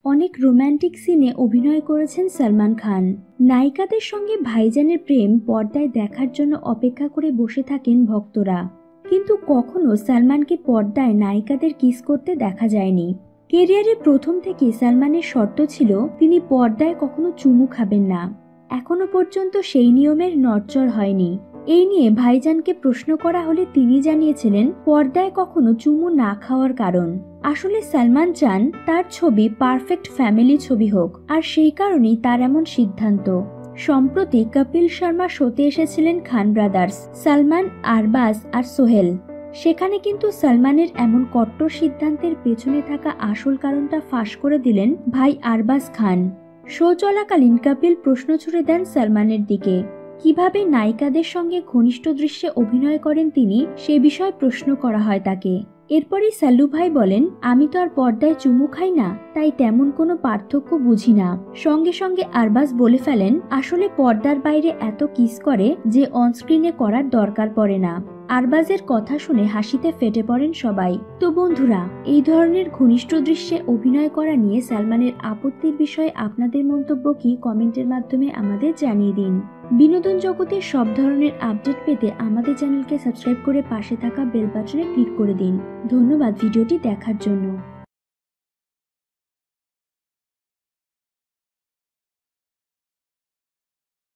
অনেক রোমান্টিক সিনে অভিনয় করেছেন সালমান খান। নায়িকাদের সঙ্গে ভাইজানের প্রেম পর্দায় দেখার জন্য অপেক্ষা করে বসে থাকেন ভক্তরা, কিন্তু কখনো সালমানকে পর্দায় নায়িকাদের কিস করতে দেখা যায়নি। কেরিয়ারে প্রথম থেকে সালমানের শর্ত ছিল তিনি পর্দায় কখনো চুমু খাবেন না। এখনো পর্যন্ত সেই নিয়মের নড়চড় হয়নি। এই নিয়ে ভাইজানকে প্রশ্ন করা হলে তিনি জানিয়েছিলেন পর্দায় কখনো চুমু না খাওয়ার কারণ। আসলে সালমান চান তার ছবি পারফেক্ট ফ্যামিলি ছবি হোক, আর সেই কারণেই তার এমন সিদ্ধান্ত। সম্প্রতি কপিল শর্মা শোতে এসেছিলেন খান ব্রাদার্স, সালমান, আরবাজ আর সোহেল। সেখানে কিন্তু সালমানের এমন কট্টর সিদ্ধান্তের পেছনে থাকা আসল কারণটা ফাঁস করে দিলেন ভাই আরবাজ খান। শো চলাকালীন কপিল প্রশ্ন ছুড়ে দেন সালমানের দিকে। কিভাবে নায়িকাদের সঙ্গে ঘনিষ্ঠ দৃশ্যে অভিনয় করেন তিনি, সে বিষয়ে প্রশ্ন করা হয় তাকে। এরপরই সাল্লু ভাই বলেন, আমি তো আর পর্দায় চুমু খাই না, তাই তেমন কোনো পার্থক্য বুঝি না। সঙ্গে সঙ্গে আরবাজ বলে ফেলেন, আসলে পর্দার বাইরে এত কিস করে যে অনস্ক্রিনে করার দরকার পড়ে না। আরবাজের কথা শুনে হাসিতে ফেটে পড়েন সবাই। তো বন্ধুরা, এই ধরনের ঘনিষ্ঠ দৃশ্যে অভিনয় করা নিয়ে সালমানের আপত্তির বিষয়ে আপনাদের মন্তব্য কি কমেন্টের মাধ্যমে আমাদের জানিয়ে দিন। বিনোদন জগতের সব ধরনের আপডেট পেতে আমাদের চ্যানেলকে সাবস্ক্রাইব করে পাশে থাকা বেল বাটনে ক্লিক করে দিন। ধন্যবাদ ভিডিওটি দেখার জন্য।